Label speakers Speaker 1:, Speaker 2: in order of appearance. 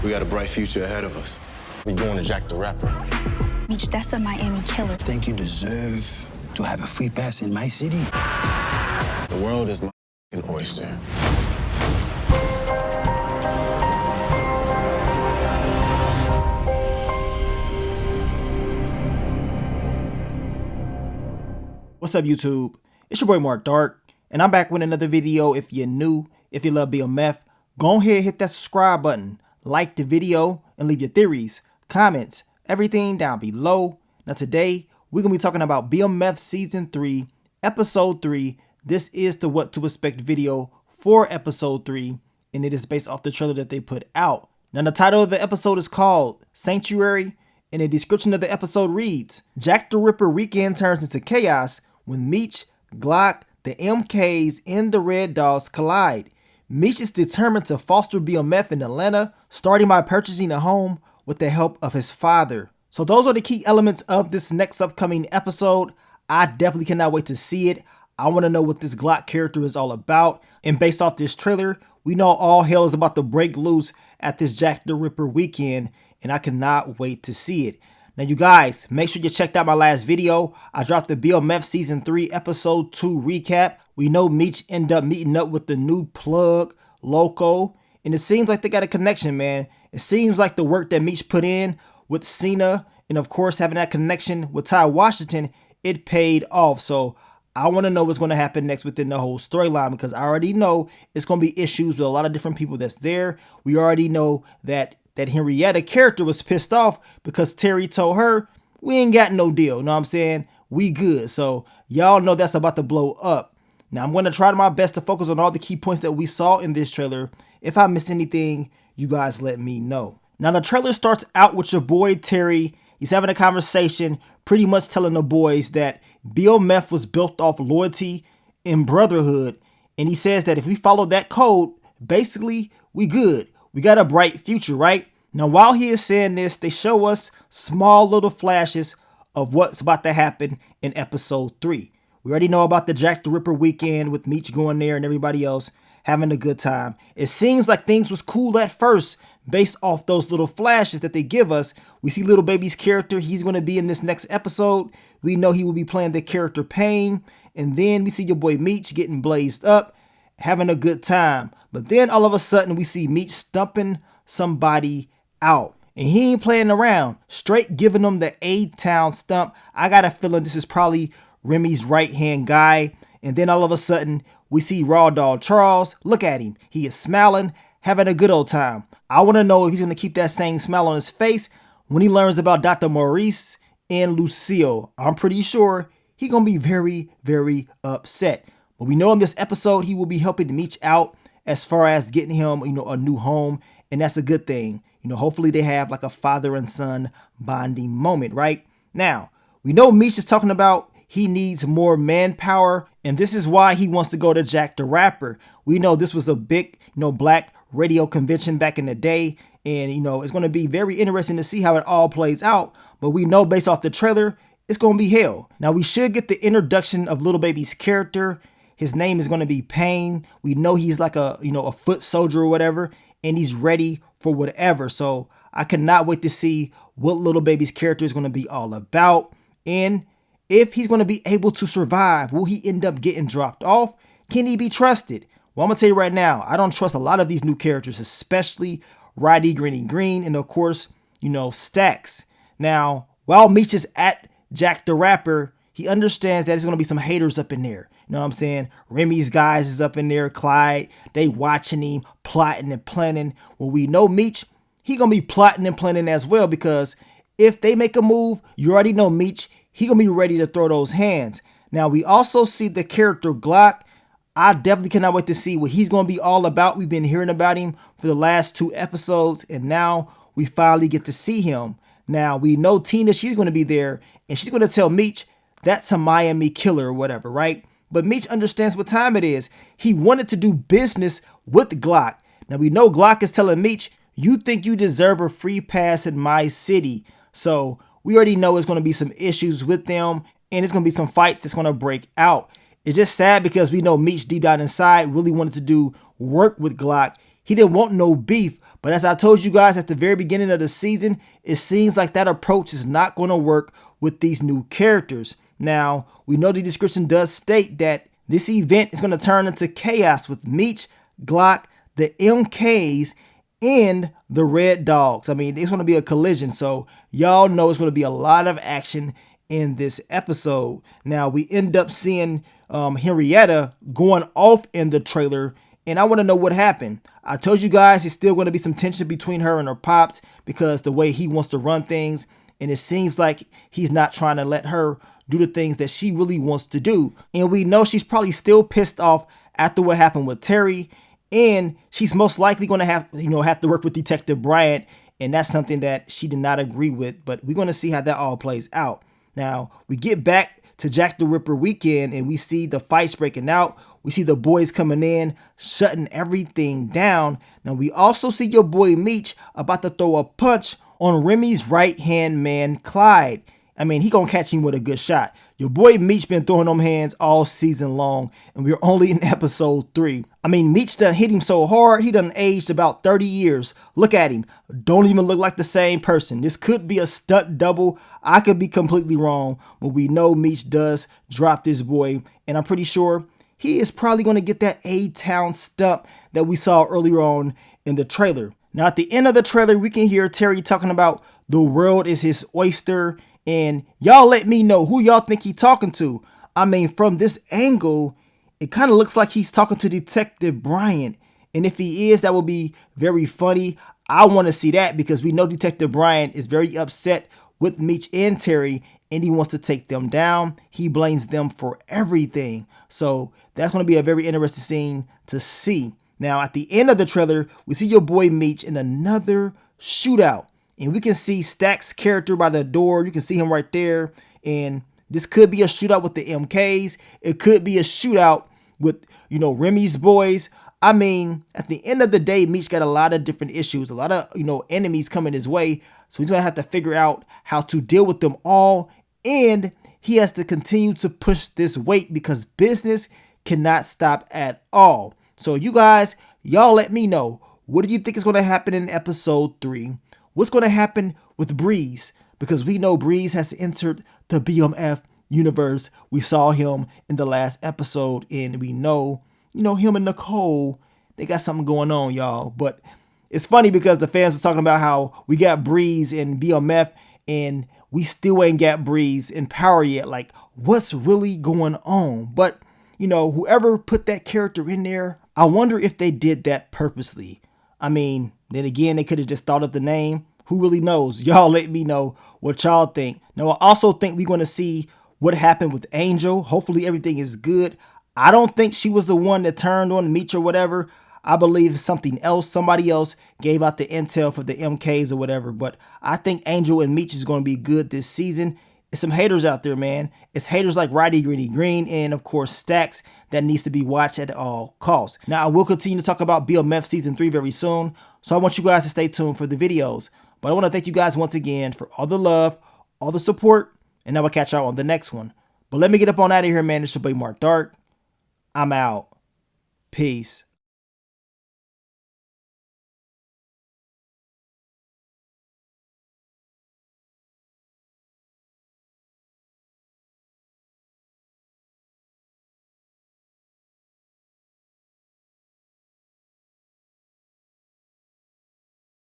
Speaker 1: We got a bright future ahead of us.
Speaker 2: We going to Jack the Rapper.
Speaker 3: Meech, that's a Miami killer.
Speaker 4: Think you deserve to have a free pass in my city?
Speaker 2: The world is my oyster.
Speaker 5: What's up, YouTube? It's your boy Mark Dark, and I'm back with another video. If you're new, if you love BMF, go ahead, hit that subscribe button, like the video, and leave your theories, comments, everything down below. Now today, we're going to be talking about BMF Season 3, Episode 3. This is the What to Expect video for Episode 3, and it is based off the trailer that they put out. Now the title of the episode is called Sanctuary, and the description of the episode reads, Jack the Ripper weekend turns into chaos when Meech, Glock, the MKs, and the Red Dogs collide. Meech is determined to foster BMF in Atlanta, starting by purchasing a home with the help of his father. So those are the key elements of this next upcoming episode. I definitely cannot wait to see it. I want to know what this Glock character is all about. And based off this trailer, we know all hell is about to break loose at this Jack the Ripper weekend, and I cannot wait to see it. Now you guys, make sure you checked out my last video. I dropped the BMF Season 3 Episode 2 recap. We know Meech ended up meeting up with the new plug, Loco, and it seems like they got a connection, man. It seems like the work that Meech put in with Cena, and of course having that connection with Ty Washington, it paid off. So I want to know what's going to happen next within the whole storyline, because I already know it's going to be issues with a lot of different people that's there. We already know that Henrietta character was pissed off because Terry told her, we ain't got no deal, know what I'm saying? We good. So y'all know that's about to blow up. Now I'm going to try my best to focus on all the key points that we saw in this trailer. If I miss anything, you guys let me know. Now the trailer starts out with your boy Terry. He's having a conversation, pretty much telling the boys that BMF was built off loyalty and brotherhood. And he says that if we follow that code, basically we good. We got a bright future, right? Now, while he is saying this, they show us small little flashes of what's about to happen in Episode 3. We already know about the Jack the Ripper weekend with Meech going there and everybody else having a good time. It seems like things was cool at first based off those little flashes that they give us. We see Lil Baby's character. He's going to be in this next episode. We know he will be playing the character Pain. And then we see your boy Meech getting blazed up, having a good time. But then all of a sudden we see Meech stumping somebody out. And he ain't playing around. Straight giving them the A-Town stump. I got a feeling this is probably Remy's right-hand guy. And then all of a sudden we see Raw Dog Charles. Look at him. He is smiling, having a good old time. I want to know if he's going to keep that same smile on his face when he learns about Dr. Maurice and Lucille. I'm pretty sure he's going to be very, very upset. But we know in this episode he will be helping Meech out as far as getting him, a new home. And that's a good thing. Hopefully they have like a father and son bonding moment, right? Now, we know Meech is talking about he needs more manpower. And this is why he wants to go to Jack the Rapper. We know this was a big, black radio convention back in the day. And, it's going to be very interesting to see how it all plays out. But we know based off the trailer, it's going to be hell. Now, we should get the introduction of Lil Baby's character. His name is going to be Pain. We know he's like a foot soldier or whatever, and he's ready for whatever. So I cannot wait to see what Lil Baby's character is going to be all about. And if he's going to be able to survive, will he end up getting dropped off? Can he be trusted? Well, I'm going to tell you right now, I don't trust a lot of these new characters, especially Roddy Greeny Green and of course, Stacks. Now, while Meech is at Jack the Rapper, he understands that there's going to be some haters up in there. You know what I'm saying? Remy's guys is up in there, Clyde. They watching him, plotting and planning. Well, we know Meech, he going to be plotting and planning as well, because if they make a move, you already know Meech, he going to be ready to throw those hands. Now, we also see the character Glock. I definitely cannot wait to see what he's going to be all about. We've been hearing about him for the last 2 episodes, and now we finally get to see him. Now, we know Tina, she's going to be there, and she's going to tell Meech that's a Miami killer or whatever, right? But Meech understands what time it is. He wanted to do business with Glock. Now, we know Glock is telling Meech, you think you deserve a free pass in my city. So we already know it's going to be some issues with them, and it's going to be some fights that's going to break out. It's just sad because we know Meech deep down inside really wanted to do work with Glock. He didn't want no beef, But as I told you guys at the very beginning of the season, it seems like that approach is not going to work with these new characters. Now, we know the description does state that this event is going to turn into chaos with Meech, Glock, the MKs, and the Red Dogs. I mean, it's going to be a collision, so y'all know it's going to be a lot of action in this episode. Now, we end up seeing Henrietta going off in the trailer, and I want to know what happened. I told you guys it's still going to be some tension between her and her pops because the way he wants to run things, and it seems like he's not trying to let her do the things that she really wants to do. And we know she's probably still pissed off after what happened with Terry, and she's most likely going to have to work with Detective Bryant, and that's something that she did not agree with, but we're going to see how that all plays out. Now, we get back to Jack the Ripper weekend, and we see the fights breaking out. We see the boys coming in, shutting everything down. Now, we also see your boy Meech about to throw a punch on Remy's right-hand man, Clyde. I mean, he gonna catch him with a good shot. Your boy Meech been throwing them hands all season long, and we're only in episode 3. I mean, Meech done hit him so hard, he done aged about 30 years. Look at him. Don't even look like the same person. This could be a stunt double. I could be completely wrong, but we know Meech does drop this boy, and I'm pretty sure he is probably going to get that A-Town stump that we saw earlier on in the trailer. Now, at the end of the trailer, we can hear Terry talking about the world is his oyster, and y'all let me know who y'all think he's talking to. I mean, from this angle, it kind of looks like he's talking to Detective Bryant. And if he is, that will be very funny. I want to see that because we know Detective Bryant is very upset with Meech and Terry, and he wants to take them down. He blames them for everything. So that's going to be a very interesting scene to see. Now, at the end of the trailer, we see your boy Meech in another shootout. And we can see Stack's character by the door. You can see him right there. And this could be a shootout with the MKs. It could be a shootout with, Remy's boys. I mean, at the end of the day, Meech got a lot of different issues, a lot of, enemies coming his way. So he's going to have to figure out how to deal with them all. And he has to continue to push this weight because business cannot stop at all. So you guys, y'all let me know. What do you think is going to happen in episode 3? What's going to happen with Breeze? Because we know Breeze has entered the BMF universe. We saw him in the last episode, and we know, him and Nicole, they got something going on, y'all. But it's funny because the fans were talking about how we got Breeze in BMF, and we still ain't got Breeze in Power yet. Like, what's really going on? But, whoever put that character in there, I wonder if they did that purposely. I mean, then again, they could have just thought of the name. Who really knows? Y'all let me know what y'all think. Now, I also think we're going to see what happened with Angel. Hopefully everything is good. I don't think she was the one that turned on Meech or whatever. I believe it's something else. Somebody else gave out the intel for the MKs or whatever. But I think Angel and Meech is going to be good this season. It's some haters out there, man. It's haters like Roddy Greeny Green and, of course, Stacks that needs to be watched at all costs. Now, I will continue to talk about BMF Season 3 very soon, so I want you guys to stay tuned for the videos. But I want to thank you guys once again for all the love, all the support, and I will catch y'all on the next one. But let me get up on out of here, man. It's your boy Mark Dark. I'm out. Peace.